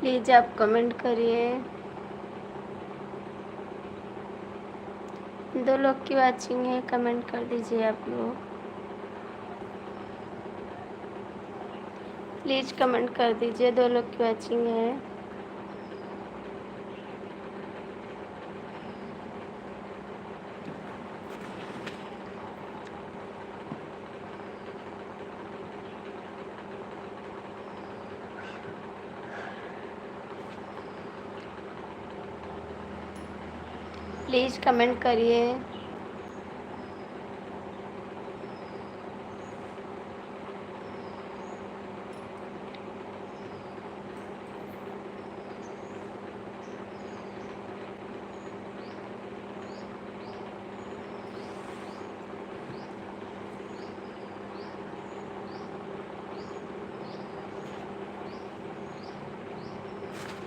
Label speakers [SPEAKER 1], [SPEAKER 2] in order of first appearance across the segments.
[SPEAKER 1] Please आप comment करिए। 2 लोग की वाचिंग है, कमेंट कर दीजिए आप लोग। प्लीज़ कमेंट कर दीजिए, 2 लोग की वाचिंग है। प्लीज़ कमेंट करिए।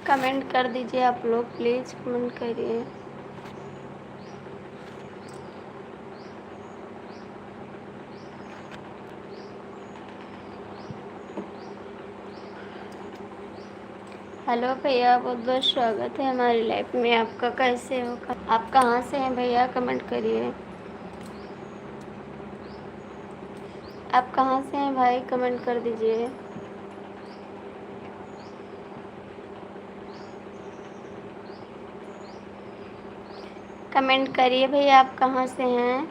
[SPEAKER 1] कमेंट कर दीजिए आप लोग, प्लीज़ कमेंट करिए। हेलो भैया, बहुत बहुत स्वागत है हमारी लाइफ में आपका। कैसे हो आप? कहाँ से हैं भैया? कमेंट करिए। आप कहाँ से हैं भाई? कमेंट कर दीजिए। कमेंट करिए भैया, आप कहाँ से हैं?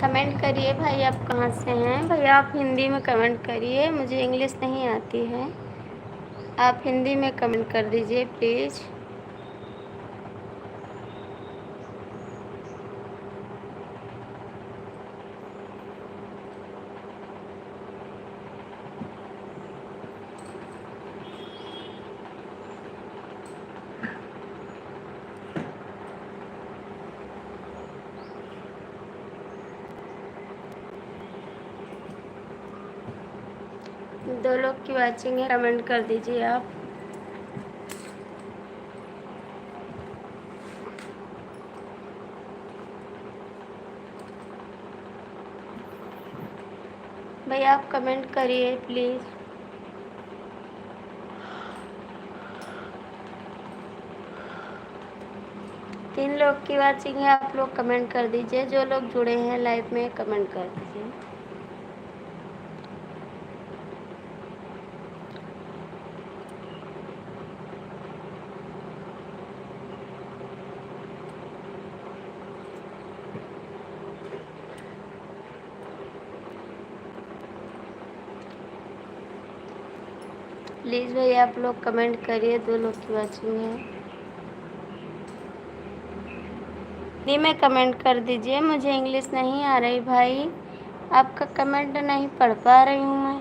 [SPEAKER 1] कमेंट करिए भाई, आप कहाँ से हैं? भैया आप हिंदी में कमेंट करिए, मुझे इंग्लिश नहीं आती है। आप हिंदी में कमेंट कर दीजिए प्लीज़। दो लोग की वाचिंग है, कमेंट कर दीजिए आप। भैया आप कमेंट करिए प्लीज़। तीन लोग की वाचिंग है, आप लोग कमेंट कर दीजिए। जो लोग जुड़े हैं लाइव में कमेंट कर दीजिए। प्लीज़ भैया आप लोग कमेंट करिए, दो लोग की वाचिंग है। हिंदी में कमेंट कर दीजिए, मुझे इंग्लिश नहीं आ रही भाई। आपका कमेंट नहीं पढ़ पा रही हूँ मैं।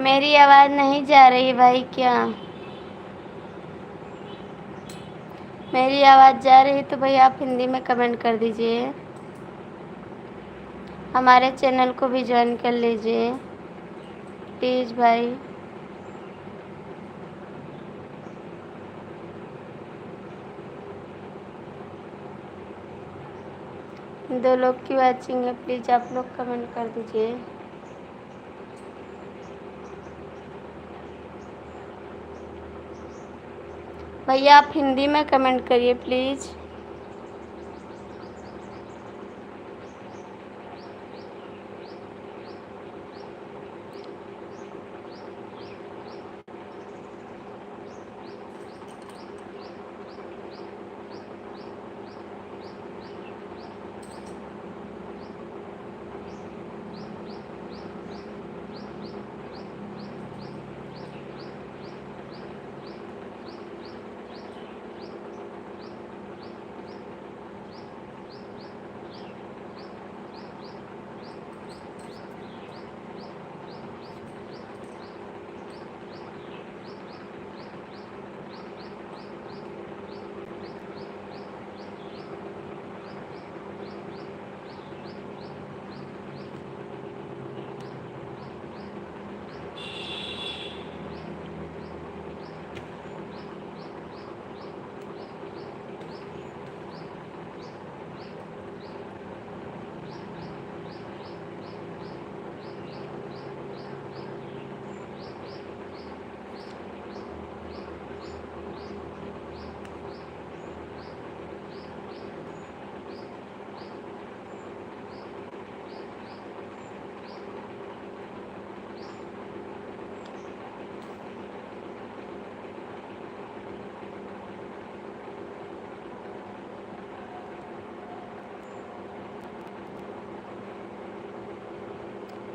[SPEAKER 1] मेरी आवाज़ नहीं जा रही भाई क्या? मेरी आवाज़ जा रही तो भैया आप हिंदी में कमेंट कर दीजिए। हमारे चैनल को भी ज्वाइन कर लीजिए प्लीज़ भाई। दो लोग की वाचिंग है, प्लीज़ आप लोग कमेंट कर दीजिए। भैया आप हिंदी में कमेंट करिए प्लीज़।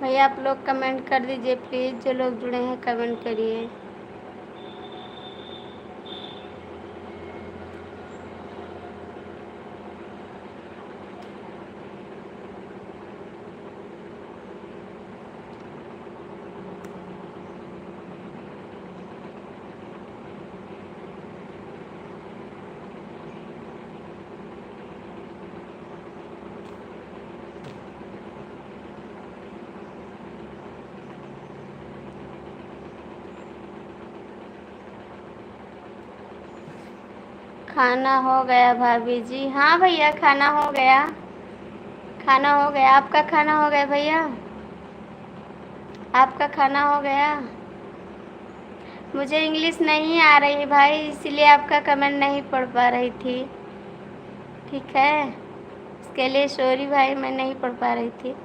[SPEAKER 1] भैया आप लोग कमेंट कर दीजिए प्लीज़, जो लोग जुड़े हैं कमेंट करिए। खाना हो गया भाभी जी। हाँ भैया खाना हो गया, खाना हो गया। आपका खाना हो गया भैया? आपका खाना हो गया? मुझे इंग्लिश नहीं आ रही भाई, इसलिए आपका कमेंट नहीं पढ़ पा रही थी। ठीक है, इसके लिए सॉरी भाई, मैं नहीं पढ़ पा रही थी।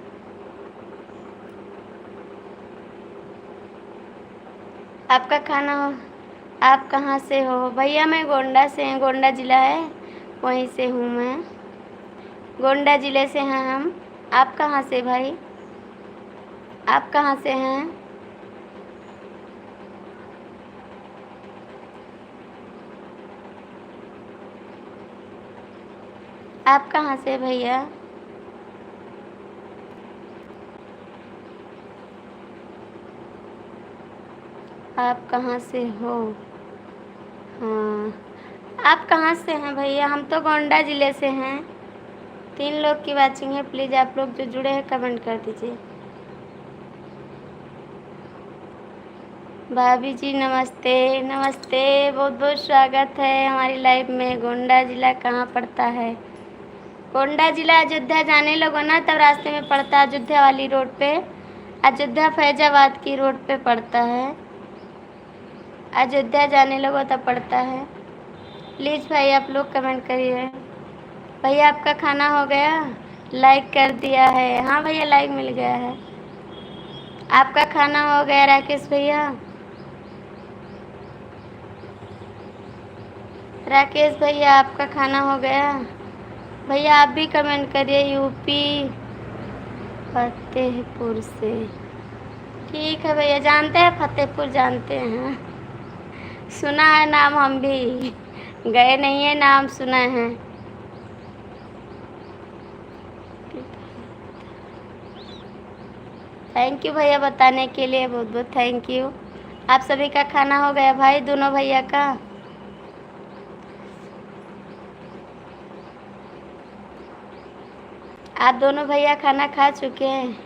[SPEAKER 1] आपका खाना हो? आप कहाँ से हो भैया? मैं गोंडा से हैं, गोंडा ज़िला है, वहीं से हूँ मैं। गोंडा ज़िले से हैं हम। आप कहाँ से भाई? आप कहाँ से हैं? आप कहाँ से भैया? आप कहाँ से हो? हाँ, आप कहाँ से हैं भैया? हम तो गोंडा ज़िले से हैं। 3 लोग की वाचिंग है, प्लीज़ आप लोग जो जुड़े हैं कमेंट कर दीजिए। भाभी जी नमस्ते। नमस्ते, बहुत बहुत स्वागत है हमारी लाइव में। गोंडा ज़िला कहाँ पड़ता है? गोंडा ज़िला अयोध्या जाने लगो ना तब रास्ते में पड़ता है, अयोध्या वाली रोड पे। अयोध्या फैजाबाद की रोड पे पड़ता है। अयोध्या जाने लगो तब पड़ता है। प्लीज़ भाई आप लोग कमेंट करिए। भैया आपका खाना हो गया? लाइक कर दिया है। हाँ भैया लाइक मिल गया है। आपका खाना हो गया राकेश भैया? राकेश भैया आपका खाना हो गया? भैया आप भी कमेंट करिए। यूपी फतेहपुर से। ठीक है भैया, जानते हैं फतेहपुर, जानते हैं, सुना है नाम, हम भी गए नहीं है, नाम सुना है। थैंक यू भैया बताने के लिए, बहुत बहुत थैंक यू। आप सभी का खाना हो गया भाई, दोनों भैया का? आप दोनों भैया खाना खा चुके हैं?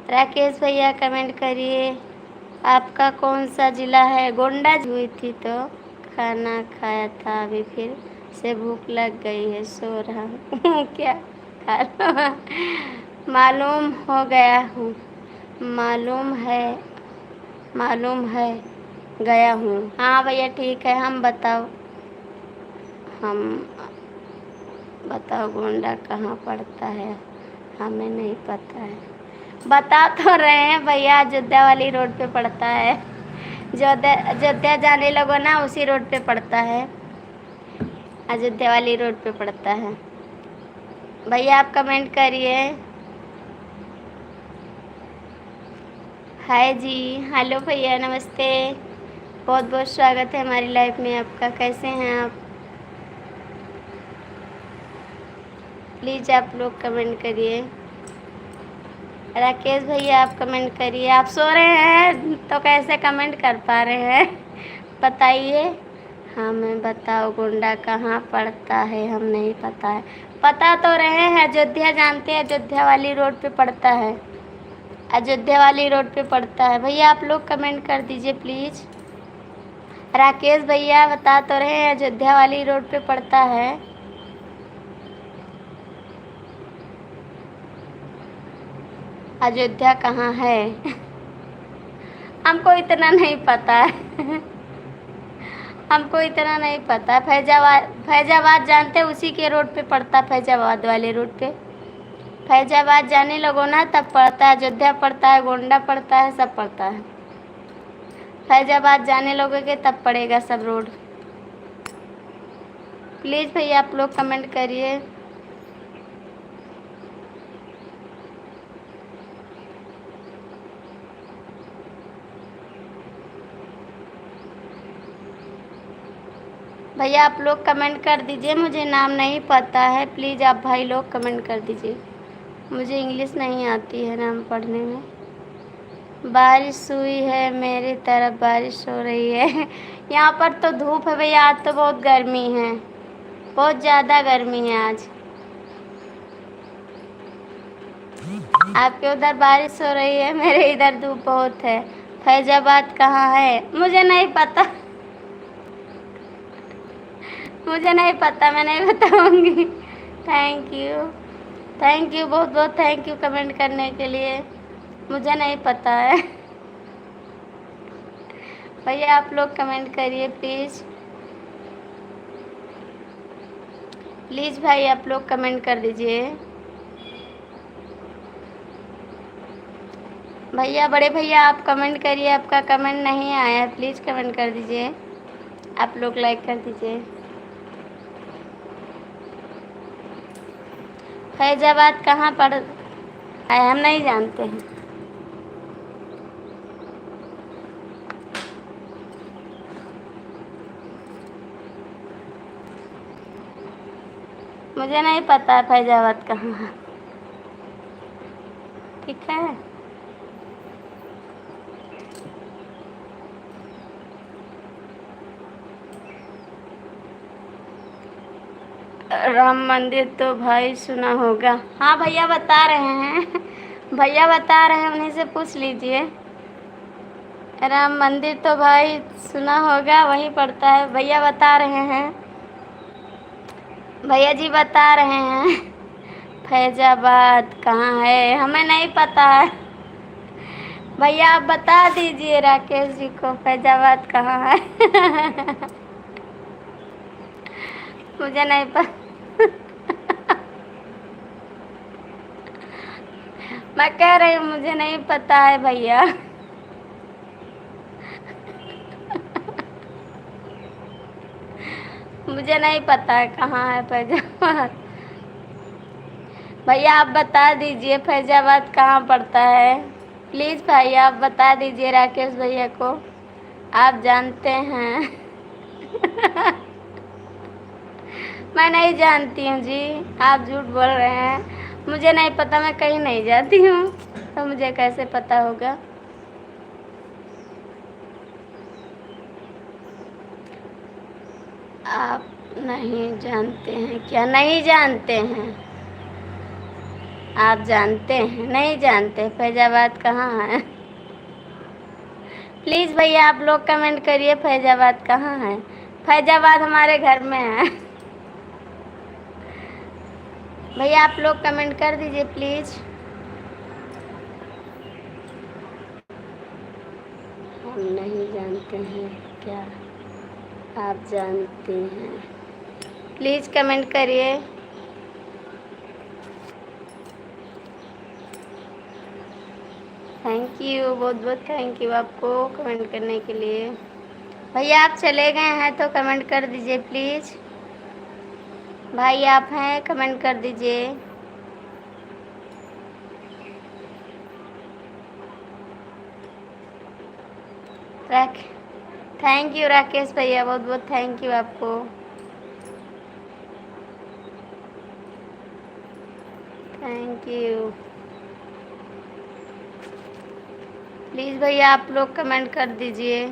[SPEAKER 1] राकेश भैया कमेंट करिए। आपका कौन सा ज़िला है? गोंडा हुई थी तो खाना खाया था, अभी फिर से भूख लग गई है, सो रहा हूँ क्या खा लो? मालूम हो गया हूँ, मालूम है, मालूम है गया हूँ। हाँ भैया ठीक है। हम बताओ गोंडा कहाँ पड़ता है? हमें नहीं पता है। बता तो रहे हैं भैया, अयोध्या वाली रोड पे पड़ता है। अयोध्या जाने लगो ना उसी रोड पे पड़ता है, अयोध्या वाली रोड पे पड़ता है। भैया आप कमेंट करिए। हाय जी, हेलो भैया नमस्ते, बहुत बहुत स्वागत है हमारी लाइफ में आपका। कैसे हैं आप? प्लीज़ आप लोग कमेंट करिए। राकेश भैया आप कमेंट करिए। आप सो रहे हैं तो कैसे कमेंट कर पा रहे हैं बताइए। हमें बताओ गोंडा कहाँ पड़ता है? हम नहीं पता है। पता तो रहे हैं, अयोध्या जानते हैं, अयोध्या वाली रोड पे पड़ता है, अयोध्या वाली रोड पे पड़ता है। भैया आप लोग कमेंट कर दीजिए प्लीज़। राकेश भैया बता तो रहे हैं अयोध्या वाली रोड पे पड़ता है। अयोध्या कहाँ है? हमको इतना नहीं पता है हमको इतना नहीं पता। फैजाबाद, फैजाबाद जानते हैं, उसी के रोड पे पड़ता, फैजाबाद वाले रोड पे। फैजाबाद जाने लगो ना तब पड़ता है, अयोध्या पड़ता है, गोंडा पड़ता है, सब पड़ता है। फैजाबाद जाने लगोगे तब पड़ेगा सब रोड। प्लीज़ भैया आप लोग कमेंट करिए। भैया आप लोग कमेंट कर दीजिए, मुझे नाम नहीं पता है, प्लीज़ आप भाई लोग कमेंट कर दीजिए, मुझे इंग्लिश नहीं आती है नाम पढ़ने में। बारिश हुई है, मेरी तरफ बारिश हो रही है। यहाँ पर तो धूप है भैया, आज तो बहुत गर्मी है, बहुत ज़्यादा गर्मी है आज। आपके उधर बारिश हो रही है, मेरे इधर धूप बहुत है। फैजाबाद कहाँ है मुझे नहीं पता। मुझे नहीं पता, मैं नहीं बताऊंगी। थैंक यू बहुत बहुत थैंक यू कमेंट करने के लिए, मुझे नहीं पता है। भैया आप लोग कमेंट करिए प्लीज़, प्लीज़ भाई आप लोग कमेंट कर दीजिए। भैया बड़े भैया आप कमेंट करिए, आपका कमेंट नहीं आया, प्लीज़ कमेंट कर दीजिए, आप लोग लाइक कर दीजिए। फैजाबाद कहाँ पड़ है हम नहीं जानते हैं। मुझे नहीं पता फैजाबाद कहाँ है, ठीक है। राम मंदिर तो भाई सुना होगा, हाँ भैया बता रहे हैं। भैया बता रहे हैं, उन्हीं से पूछ लीजिए। राम मंदिर तो भाई सुना होगा, वहीं पड़ता है, भैया बता रहे हैं, भैया जी बता रहे हैं। फैजाबाद कहाँ है हमें नहीं पता है। भैया आप बता दीजिए राकेश जी को फैजाबाद कहाँ है। मुझे नहीं पता। मैं कह रही हूँ मुझे नहीं पता है भैया। मुझे नहीं पता है कहाँ है फैजाबाद। भैया आप बता दीजिए फैजाबाद कहाँ पड़ता है, प्लीज़ भाई आप बता दीजिए राकेश भैया को, आप जानते हैं। मैं नहीं जानती हूँ जी, आप झूठ बोल रहे हैं, मुझे नहीं पता, मैं कहीं नहीं जाती हूँ, तो मुझे कैसे पता होगा। आप नहीं जानते हैं क्या, नहीं जानते हैं, आप जानते हैं नहीं जानते फैजाबाद कहाँ है। प्लीज़ भैया आप लोग कमेंट करिए फैजाबाद कहाँ है, फैजाबाद हमारे घर में है। भैया आप लोग कमेंट कर दीजिए प्लीज़। हम नहीं जानते हैं क्या, आप जानते हैं, प्लीज़ कमेंट करिए। थैंक यू बहुत बहुत थैंक यू आपको कमेंट करने के लिए। भैया आप चले गए हैं तो कमेंट कर दीजिए प्लीज़, भाई आप हैं कमेंट कर दीजिए। थैंक यू राकेश भैया बहुत बहुत थैंक यू आपको। थैंक यू, प्लीज़ भैया आप लोग कमेंट कर दीजिए।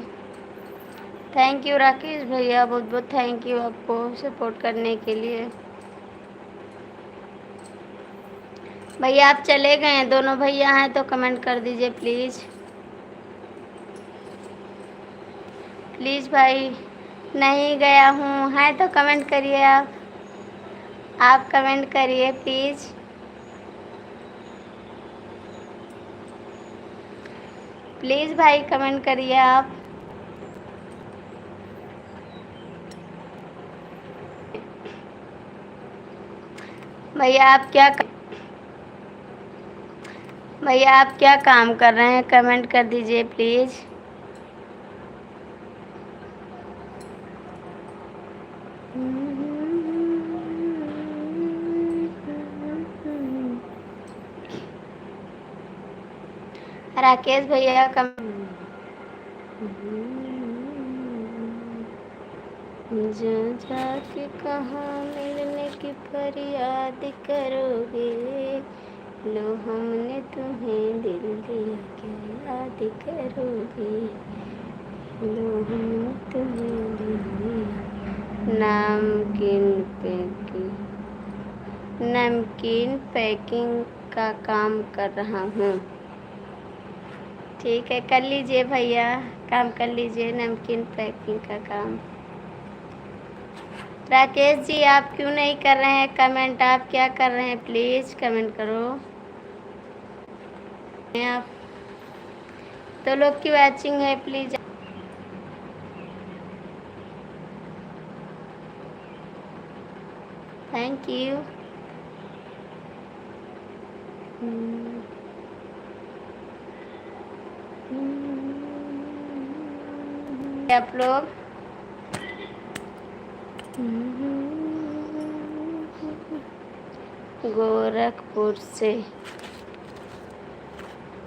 [SPEAKER 1] थैंक यू राकेश भैया बहुत बहुत थैंक यू आपको सपोर्ट करने के लिए। भैया आप चले गए हैं, दोनों भैया हैं तो कमेंट कर दीजिए प्लीज़, प्लीज़ भाई। नहीं गया हूँ, है तो कमेंट करिए आप कमेंट करिए प्लीज़। प्लीज़ भाई कमेंट करिए आप। भैया आप क्या काम कर रहे हैं कमेंट कर दीजिए प्लीज़। राकेश भैया जो जाके कहाँ मिलने की फरियाद करोगे, लो हमने तुम्हें दिल दिया क्या याद करोगे, लो हमने तुम्हें दिल दिया। नमकीन पैकिंग का काम कर रहा हूँ। ठीक है, कर लीजिए भैया, काम कर लीजिए, नमकीन पैकिंग का काम। राकेश जी, आप क्यों नहीं कर रहे हैं कमेंट? आप क्या कर रहे हैं? प्लीज़ कमेंट करो। आप तो लोग की वॉचिंग है, प्लीज़। Thank you. आप लोग गोरखपुर से।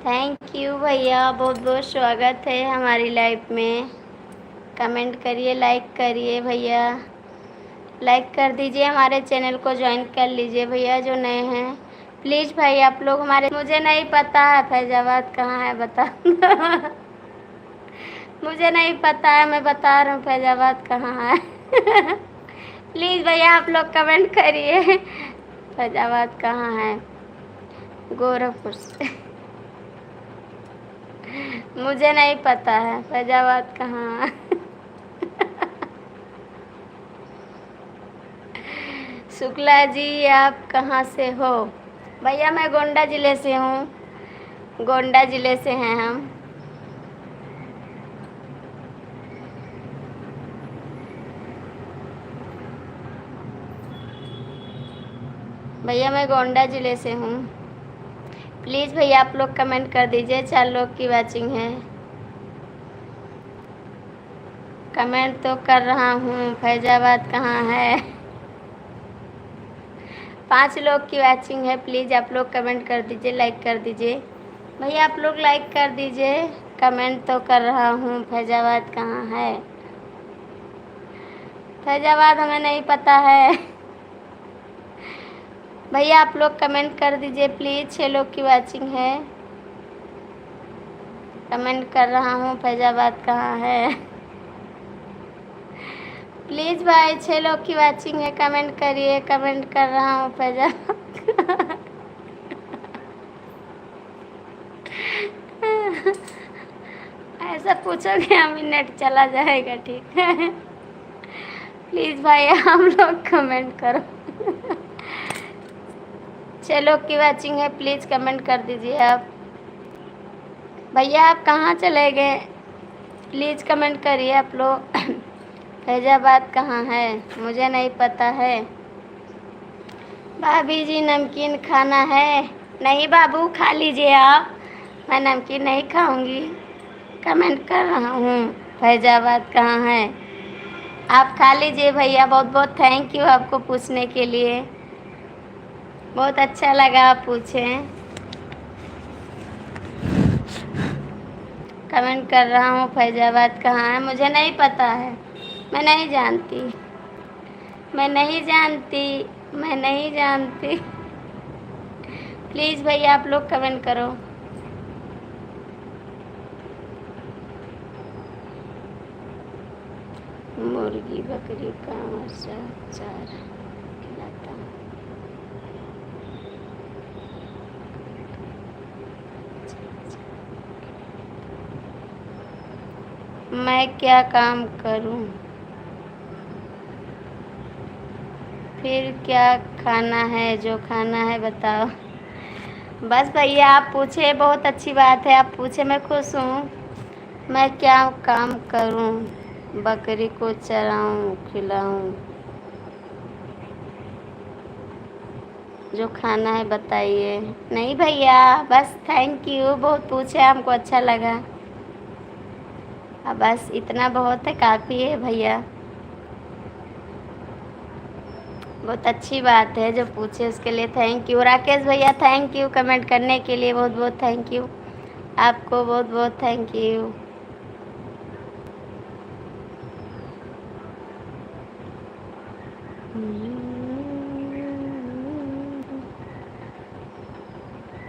[SPEAKER 1] थैंक यू भैया, बहुत बहुत स्वागत है हमारी लाइफ में। कमेंट करिए, लाइक करिए भैया, लाइक कर दीजिए, हमारे चैनल को ज्वाइन कर लीजिए भैया जो नए हैं। प्लीज़ भाई आप लोग हमारे, मुझे नहीं पता है फैजाबाद कहाँ है, बता मुझे नहीं पता है, मैं बता रहा हूँ फैजाबाद कहाँ है प्लीज़ भैया आप लोग कमेंट करिए फैजाबाद कहाँ है। गोरखपुर से मुझे नहीं पता है फैजाबाद कहाँ है शुक्ला जी, आप कहाँ से हो? भैया मैं गोंडा ज़िले से हूँ, गोंडा ज़िले से हैं हम। भैया मैं गोंडा ज़िले से हूँ। प्लीज़ भैया आप लोग कमेंट कर दीजिए, 4 लोग की वॉचिंग है। कमेंट तो कर रहा हूँ, फैजाबाद कहाँ है 5 लोग की वॉचिंग है। प्लीज़ आप लोग कमेंट कर दीजिए, लाइक कर दीजिए भैया, आप लोग लाइक कर दीजिए। कमेंट तो कर रहा हूँ, फैजाबाद कहाँ है? फैजाबाद हमें नहीं पता है भैया आप लोग कमेंट कर दीजिए प्लीज़, 6 लोग की वॉचिंग है। कमेंट कर रहा हूँ, फैजाबाद कहाँ है? प्लीज़ भाई 6 लोग की वॉचिंग है, कमेंट करिए। कमेंट कर रहा हूँ, फैजाबाद ऐसा पूछोगे हम नेट चला जाएगा, ठीक है प्लीज़ भाई हम लोग कमेंट करो 6 लोग की वॉचिंग है, प्लीज़ कमेंट कर दीजिए आप। भैया आप कहाँ चले गए? प्लीज़ कमेंट करिए आप लोग फैजाबाद कहाँ है? मुझे नहीं पता है। भाभी जी नमकीन खाना है? नहीं बाबू, खा लीजिए आप, मैं नमकीन नहीं खाऊंगी। कमेंट कर रहा हूँ, फैजाबाद कहाँ है? आप खा लीजिए भैया, बहुत बहुत थैंक यू आपको पूछने के लिए, बहुत अच्छा लगा आप पूछें। कमेंट कर रहा हूँ, फैजाबाद कहाँ है? मुझे नहीं पता है, मैं नहीं जानती, मैं नहीं जानती, मैं नहीं जानती। प्लीज़ भैया आप लोग कमेंट करो। मुर्गी बकरी का मर्चा चार खिलाता हूँ। मैं क्या काम करूं? फिर क्या खाना है? जो खाना है बताओ। बस भैया आप पूछे, बहुत अच्छी बात है, आप पूछे, मैं खुश हूँ। मैं क्या काम करूं? बकरी को चराऊं, खिलाऊं, जो खाना है बताइए। नहीं भैया, बस थैंक यू, बहुत पूछे, हमको अच्छा लगा। अब बस इतना बहुत है, काफ़ी है भैया, बहुत अच्छी बात है जो पूछे उसके लिए थैंक यू। राकेश भैया थैंक यू कमेंट करने के लिए, बहुत बहुत थैंक यू आपको, बहुत बहुत thank you.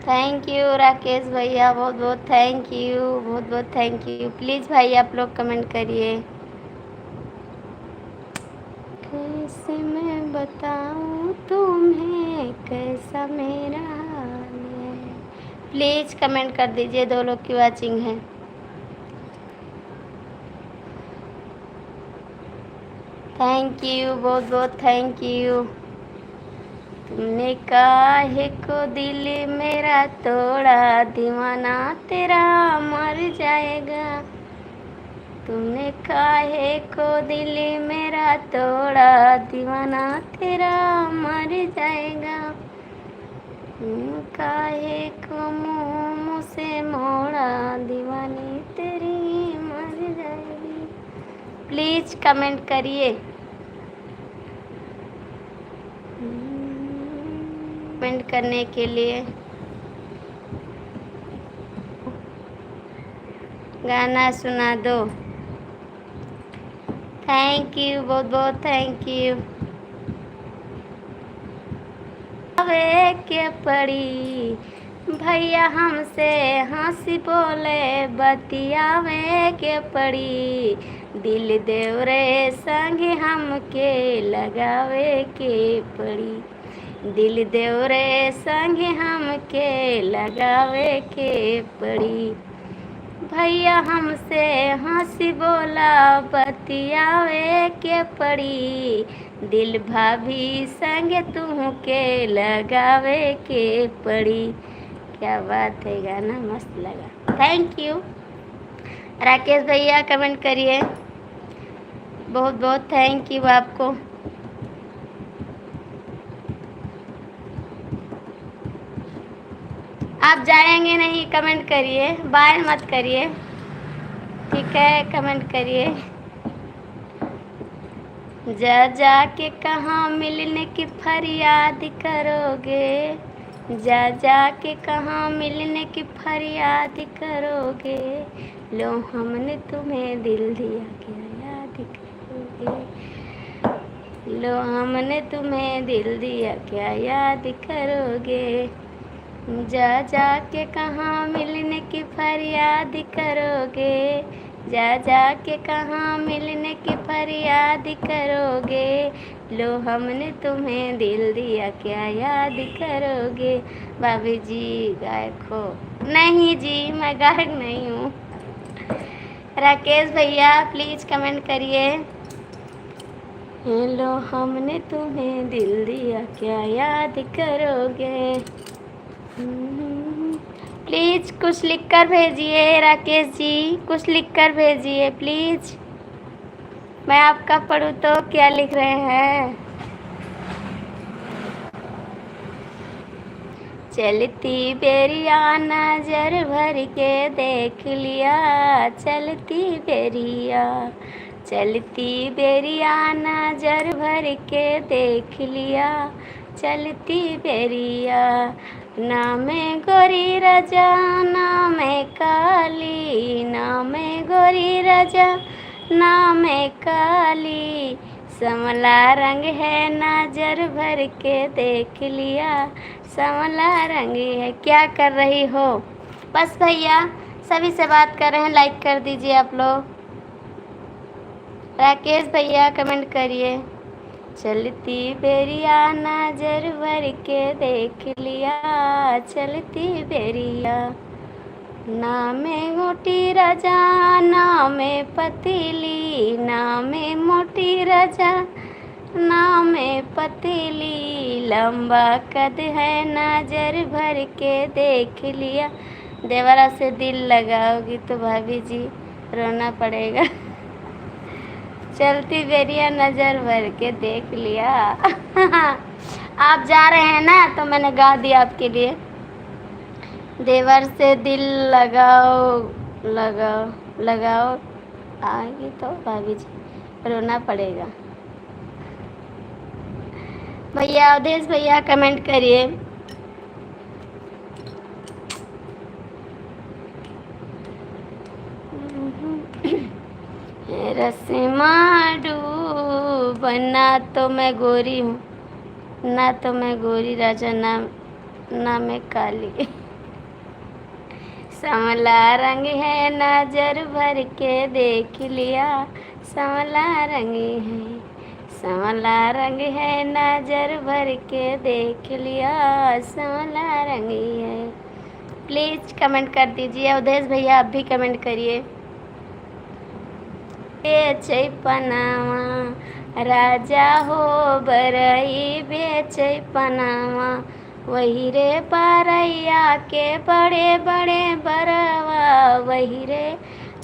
[SPEAKER 1] Thank you Rakesh भैया, बहुत बहुत थैंक यू, बहुत बहुत थैंक यू। प्लीज़ भाई आप लोग कमेंट करिए। कैसे मैं बताऊँ तुम्हें कैसा मेरा हाल है। प्लीज़ कमेंट कर दीजिए, 2 लोग की वाचिंग है। थैंक यू, बहुत बहुत थैंक यू। तुमने काहे को दिल मेरा तोड़ा, दीवाना तेरा मर जाएगा। तुमने काहे को दिल मेरा तोड़ा, दीवाना तेरा मर जाएगा। काहे को मुँह से मोड़ा, दीवानी तेरी मर जाएगी। प्लीज़ कमेंट करिए। कमेंट करने के लिए गाना सुना दो। थैंक यू, बहुत बहुत थैंक यू। आवे के पड़ी भैया हमसे हंसी बोले, बतियावे के पड़ी दिल देवरे संग हमके लगावे के पड़ी। दिल देवरे संग हमके लगावे के पड़ी। भैया हमसे हंसी बोला, बतियावे के पड़ी दिल भाभी संग तुमके लगावे के पड़ी। क्या बात है, गाना मस्त लगा। थैंक यू राकेश भैया, कमेंट करिए। बहुत बहुत थैंक यू आपको। आप जाएंगे नहीं, कमेंट करिए, बाय मत करिए, ठीक है? कमेंट करिए। जा जा के कहाँ मिलने की फरियाद करोगे, जा जा के कहाँ मिलने की फरियाद करोगे। लो हमने तुम्हें दिल दिया, क्या याद करोगे। लो हमने तुम्हें दिल दिया, क्या याद करोगे। जा जा के कहाँ मिलने की फरियाद करोगे, जा जा के कहाँ मिलने की फरियाद करोगे। लो हमने तुम्हें दिल दिया, क्या याद करोगे। भाभी जी गायक हो? नहीं जी, मैं गायक नहीं हूँ। राकेश भैया प्लीज़ कमेंट करिए। लो हमने तुम्हें दिल दिया, क्या याद करोगे। प्लीज़ कुछ लिख कर भेजिए राकेश जी, कुछ लिख कर भेजिए प्लीज़। मैं आपका पढ़ूँ तो क्या लिख रहे हैं। चलती बेरिया नजर भर के देख लिया, चलती बेरिया, चलती बेरिया नजर भर के देख लिया, चलती बेरिया। नामे गोरी राजा नामे काली, नामे गोरी राजा नामे काली, समला रंग है नजर भर के देख लिया, समला रंग है। क्या कर रही हो? बस भैया सभी से बात कर रहे हैं, लाइक कर दीजिए आप लोग। राकेश भैया कमेंट करिए। चलती बेरिया नजर भर के देख लिया, चलती बेरिया। नामे मोटी राजा नामे पतीली, नामे मोटी राजा नामे पतीली, लंबा कद है नजर भर के देख लिया। देवरा से दिल लगाओगी तो भाभी जी रोना पड़ेगा। चलती बेरिया नजर भर के देख लिया। आप जा रहे हैं ना तो मैंने गा दिया आपके लिए। देवर से दिल लगाओ लगाओ लगाओ, आएगी तो भाभी जी रोना पड़ेगा। भैया अवधेश भैया कमेंट करिए। रस्मा डूबा ना तो मैं गोरी हूँ, ना तो मैं गोरी राजा, ना ना मैं काली। सांवला रंग है नजर भर के देख लिया, सांवला रंग है, सांवला रंग है नजर भर के देख लिया, सांवला रंग है। प्लीज़ कमेंट कर दीजिए। अवधेश भैया आप भी कमेंट करिए। बेचै पनावा राजा हो बरई, बेचै पनावा वही रे बरैया के बड़े बड़े बरवा, वही रे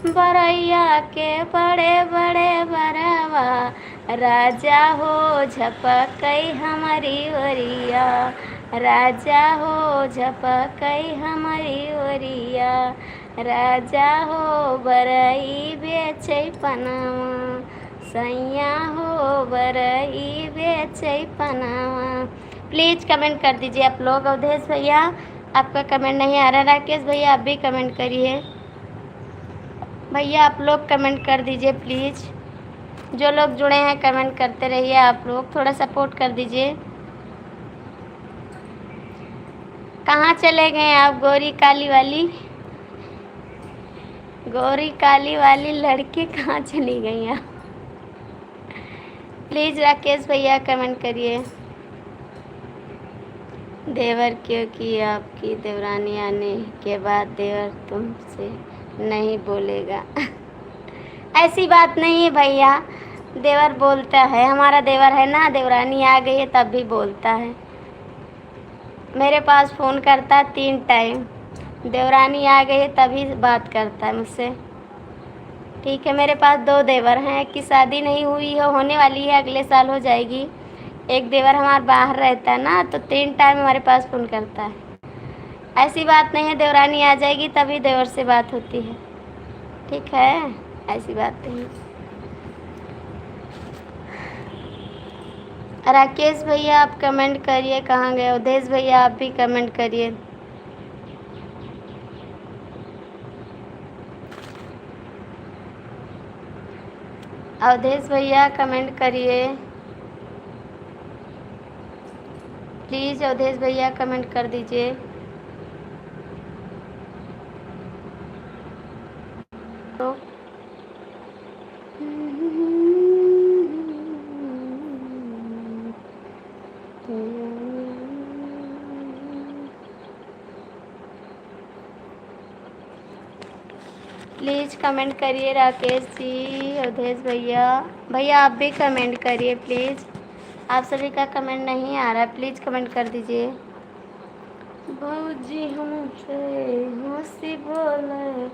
[SPEAKER 1] बरैया के बड़े बड़े बरवा, राजा हो झपकई हमारी ओरिया, राजा हो झपकई हमारी ओरिया, राजा हो बरई बेचै पनावा, सैया हो बरई बेचै पनावा। प्लीज़ कमेंट कर दीजिए आप लोग। अवधेश भैया आपका कमेंट नहीं आ रहा। राकेश भैया आप भी कमेंट करिए। भैया आप लोग कमेंट कर दीजिए प्लीज़। जो लोग जुड़े हैं कमेंट करते रहिए। आप लोग थोड़ा सपोर्ट कर दीजिए। कहाँ चले गए आप गोरी काली वाली, गोरी काली वाली लड़की कहाँ चली गई आप? प्लीज़ राकेश भैया कमेंट करिए। देवर क्यों की आपकी देवरानी आने के बाद देवर तुमसे नहीं बोलेगा। ऐसी बात नहीं है भैया, देवर बोलता है। हमारा देवर है ना, देवरानी आ गई है तब भी बोलता है। मेरे पास फ़ोन करता है 3 टाइम। देवरानी आ गई है तभी बात करता है मुझसे। ठीक है, मेरे पास 2 देवर हैं। एक की शादी नहीं हुई है, होने वाली है, अगले साल हो जाएगी। एक देवर हमारा बाहर रहता है ना, तो 3 टाइम हमारे पास फ़ोन करता है। ऐसी बात नहीं है, देवरानी आ जाएगी तभी देवर से बात होती है। ठीक है, ऐसी बात नहीं। राकेश भैया आप कमेंट करिए कहाँ गए। अवधेश भैया आप भी कमेंट करिए। अवधेश भैया कमेंट करिए प्लीज़। अवधेश भैया कमेंट कर दीजिए। तो प्लीज़ कमेंट करिए राकेश जी, अवधेश भैया। भैया आप भी कमेंट करिए प्लीज़। आप सभी का कमेंट नहीं आ रहा, प्लीज़ कमेंट कर दीजिए। भौजी हमसे हंसी बोले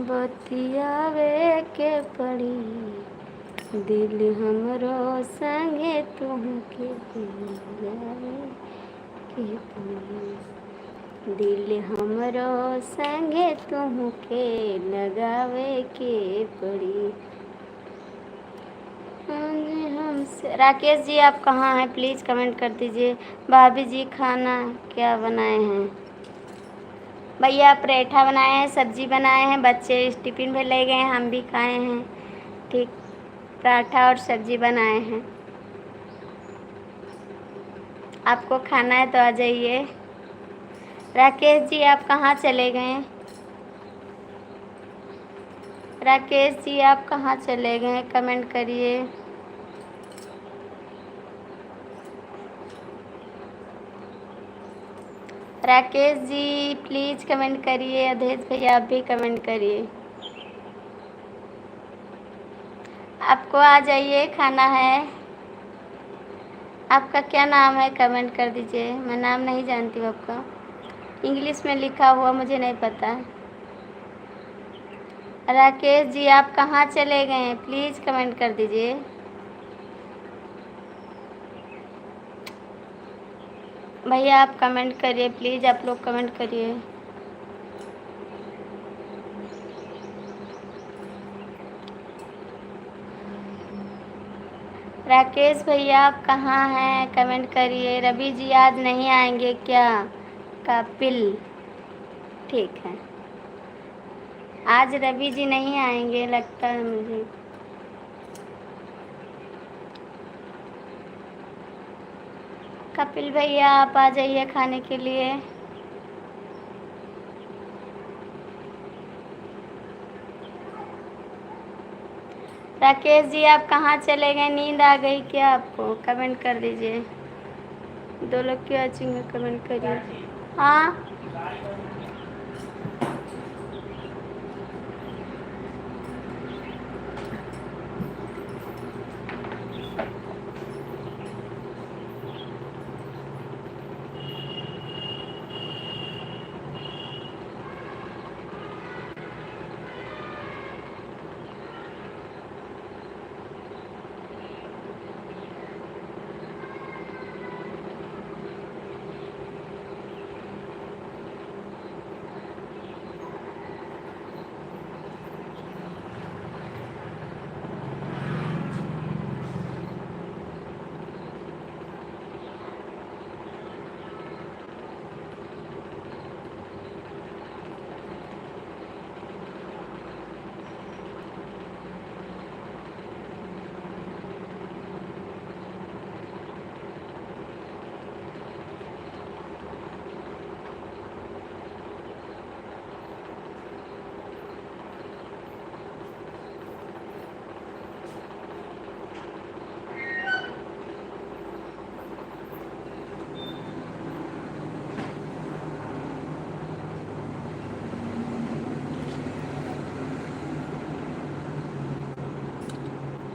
[SPEAKER 1] बतियावे के पड़ी, दिल हमरो संगे तुमके लगावे के पड़ी, दिल हमरो संगे तुमके लगावे के पड़ी। हमसे राकेश जी आप कहाँ हैं, प्लीज़ कमेंट कर दीजिए। भाभी जी खाना क्या बनाए हैं? भैया पराठा बनाए हैं, सब्जी बनाए हैं, बच्चे टिफ़िन में ले गए हैं, हम भी खाए हैं। ठीक, पराठा और सब्जी बनाए हैं। आपको खाना है तो आ जाइए। राकेश जी आप कहाँ चले गए? राकेश जी आप कहाँ चले गए, कमेंट करिए। राकेश जी प्लीज़ कमेंट करिए। अवधेश भैया आप भी कमेंट करिए। आपको आ जाइए, खाना है। आपका क्या नाम है, कमेंट कर दीजिए। मैं नाम नहीं जानती हूँ आपका, इंग्लिश में लिखा हुआ मुझे नहीं पता। राकेश जी आप कहाँ चले गए हैं, प्लीज़ कमेंट कर दीजिए। भैया आप कमेंट करिए प्लीज़, आप लोग कमेंट करिए। राकेश भैया आप कहाँ हैं, कमेंट करिए। रवि जी आज नहीं आएंगे क्या? कपिल ठीक है, आज रवि जी नहीं आएंगे लगता है मुझे। कपिल भैया आप आ जाइए खाने के लिए। राकेश जी आप कहाँ चले गए, नींद आ गई क्या आपको? कमेंट कर दीजिए। 2 लोग की वॉचिंग है, कमेंट करिए। हाँ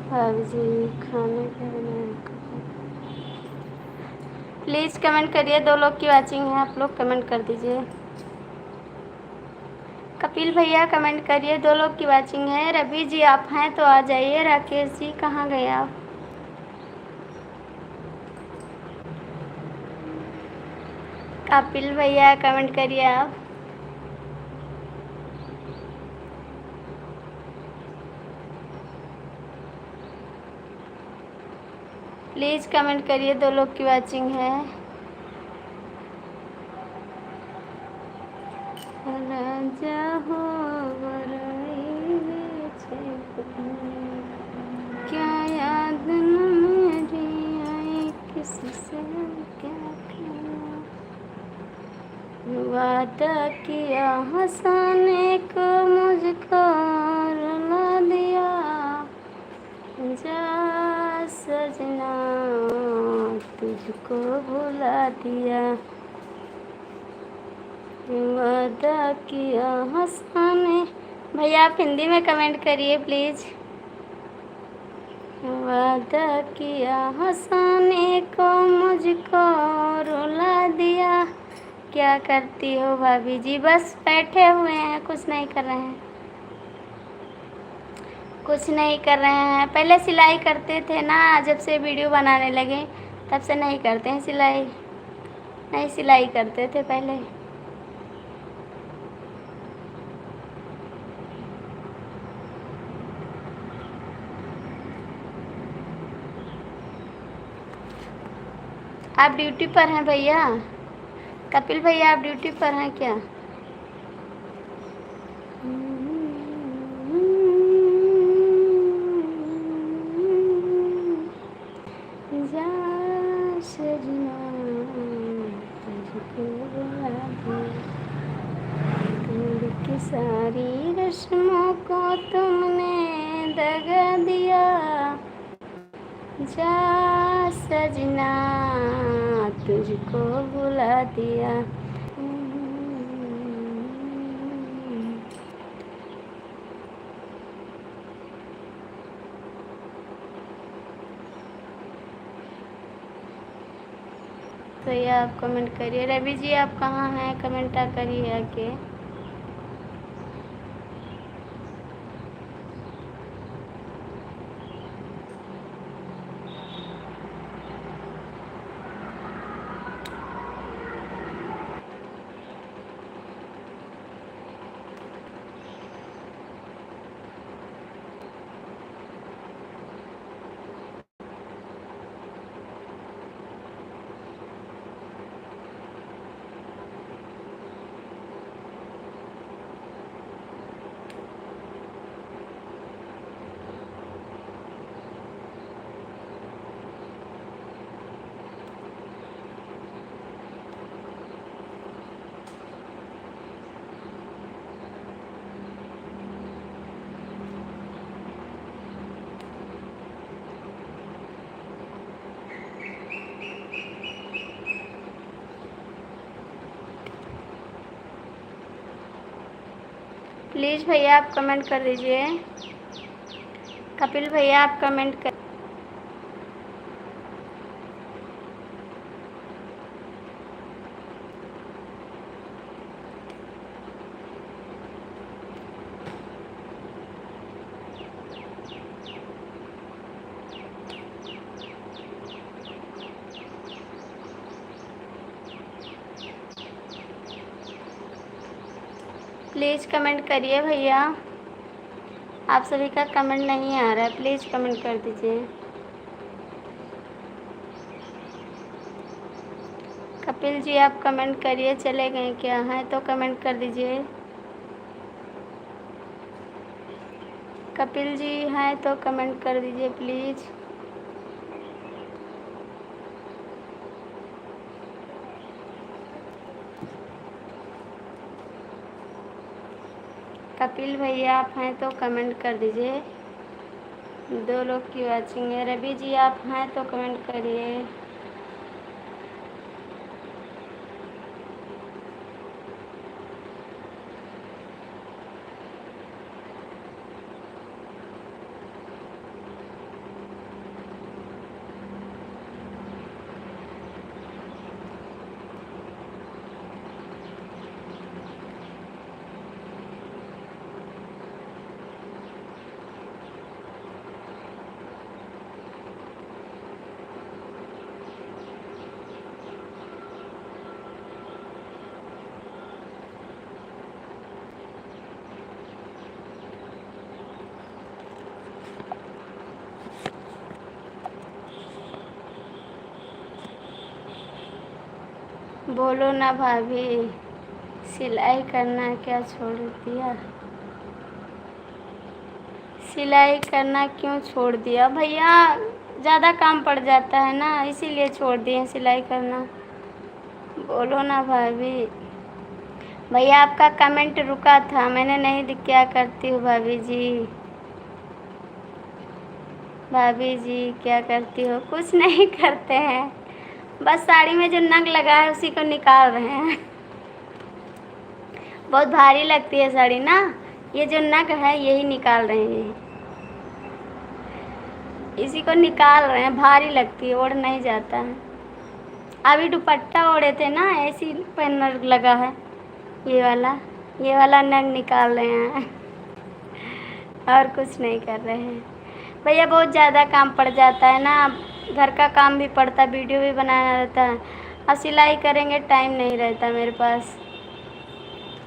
[SPEAKER 1] भाभी जी खाने प्लीज़ कमेंट करिए। 2 लोग की वॉचिंग है, आप लोग कमेंट कर दीजिए। कपिल भैया कमेंट करिए। 2 लोग की वॉचिंग है। रवि जी आप हैं तो आ जाइए। राकेश जी कहाँ गए आप? कपिल भैया कमेंट करिए आप। प्लीज़ कमेंट करिए। 2 लोग की वॉचिंग है। राजा हो बरई बेचे क्या याद न मेरी आई किससे क्या कहना। वादा किया हंसाने को मुझको रुला दिया। जा सजना तुझको भुला दिया। वादा किया हंसाने। भैया आप हिंदी में कमेंट करिए प्लीज़। वादा किया हंसाने को मुझको रुला दिया। क्या करती हो भाभी जी? बस बैठे हुए हैं, कुछ नहीं कर रहे हैं। कुछ नहीं कर रहे हैं। पहले सिलाई करते थे ना, जब से वीडियो बनाने लगे तब से नहीं करते हैं सिलाई। नहीं सिलाई करते थे पहले। आप ड्यूटी पर हैं भैया? कपिल भैया आप ड्यूटी पर हैं क्या? जा सजना तुझको बुला दिया। दूर की सारी रस्मों को तुमने दगा दिया। जा सजना तुझको बुला दिया। तो ये आप कमेंट करिए। रवि जी आप कहाँ हैं? कमेंट करिए आके। प्लीज़ भैया आप कमेंट कर दीजिए। कपिल भैया आप कमेंट कर। प्लीज़ कमेंट करिए भैया, आप सभी का कमेंट नहीं आ रहा है, प्लीज़ कमेंट कर दीजिए। कपिल जी आप कमेंट करिए, चले गए क्या हैं तो कमेंट कर दीजिए। कपिल जी हैं तो कमेंट कर दीजिए प्लीज़। कपिल भैया आप हैं तो कमेंट कर दीजिए। 2 लोग की वॉचिंग है। रवि जी आप हैं तो कमेंट करिए। बोलो ना भाभी, सिलाई करना क्या छोड़ दिया? सिलाई करना क्यों छोड़ दिया भैया? ज़्यादा काम पड़ जाता है ना, इसीलिए छोड़ दिए सिलाई करना। बोलो ना भाभी। भैया आपका कमेंट रुका था, मैंने नहीं क्या करती हूँ भाभी जी। भाभी जी क्या करती हो? कुछ नहीं करते हैं, बस साड़ी में जो नग लगा है उसी को निकाल रहे हैं। बहुत भारी लगती है साड़ी ना, ये जो नग है यही निकाल रहे हैं, इसी को निकाल रहे हैं। भारी लगती है, ओढ़ नहीं जाता है। अभी दुपट्टा ओढ़े थे ना, ऐसी पे नग लगा है, ये वाला नग निकाल रहे हैं। और कुछ नहीं कर रहे हैं भैया, बहुत ज़्यादा काम पड़ जाता है ना, घर का काम भी पड़ता है, वीडियो भी बनाना रहता है। अब सिलाई करेंगे, टाइम नहीं रहता मेरे पास,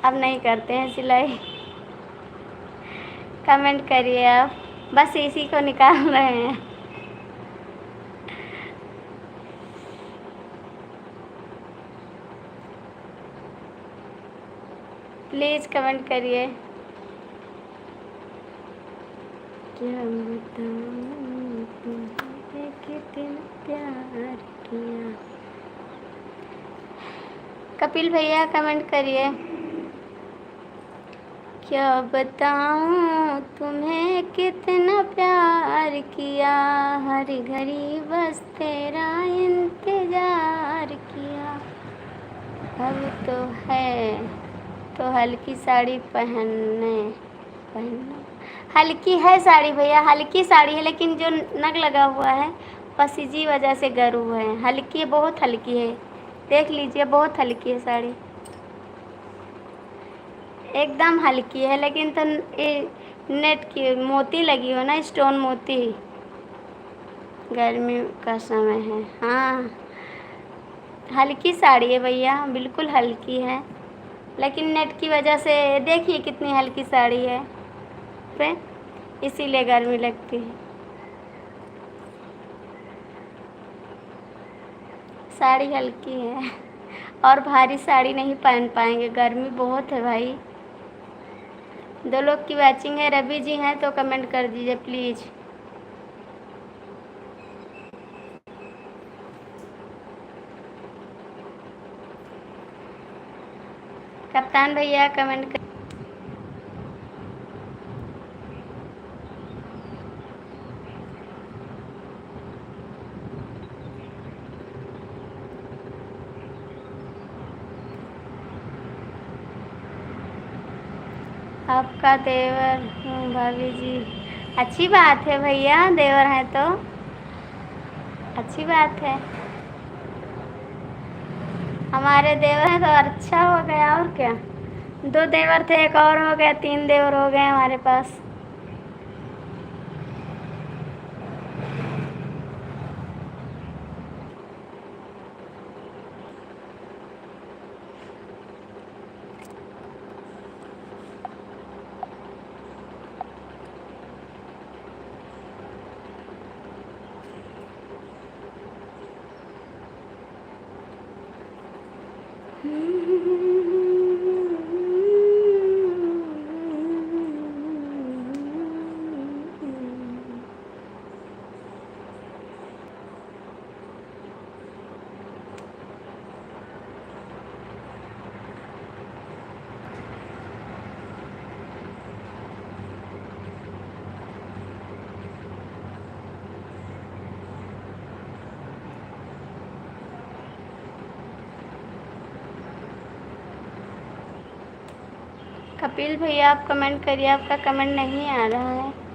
[SPEAKER 1] अब नहीं करते हैं सिलाई। कमेंट करिए आप, बस इसी को निकाल रहे हैं। प्लीज़ कमेंट करिए। क्या बताऊं तुमने कितना प्यार किया। कपिल भैया कमेंट करिए। क्या बताऊं तुम्हें कितना प्यार किया, हर घड़ी बस तेरा इंतज़ार किया। अब तो है तो हल्की साड़ी पहनना। हल्की है साड़ी भैया, हल्की साड़ी है, लेकिन जो नग लगा हुआ है बस इसी वजह से गरू है। हल्की है, बहुत हल्की है, देख लीजिए, बहुत हल्की है साड़ी, एकदम हल्की है। लेकिन तो ये नेट की मोती लगी हो ना, स्टोन मोती, गर्मी का समय है। हाँ हल्की साड़ी है भैया, बिल्कुल हल्की है, लेकिन नेट की वजह से देखिए कितनी हल्की साड़ी है पे, इसीलिए गर्मी लगती है। साड़ी हल्की है, और भारी साड़ी नहीं पहन पाएंगे, गर्मी बहुत है भाई। 2 लोग की वॉचिंग है। रवि जी हैं तो कमेंट कर दीजिए प्लीज़। कप्तान भैया कमेंट कर। आपका देवर हूँ भाभी जी। अच्छी बात है भैया, देवर है तो अच्छी बात है। हमारे देवर हैं तो अच्छा हो गया, और क्या। 2 देवर थे, एक और हो गया, 3 देवर हो गए हमारे पास। कपिल भैया आप कमेंट करिए, आपका कमेंट नहीं आ रहा है।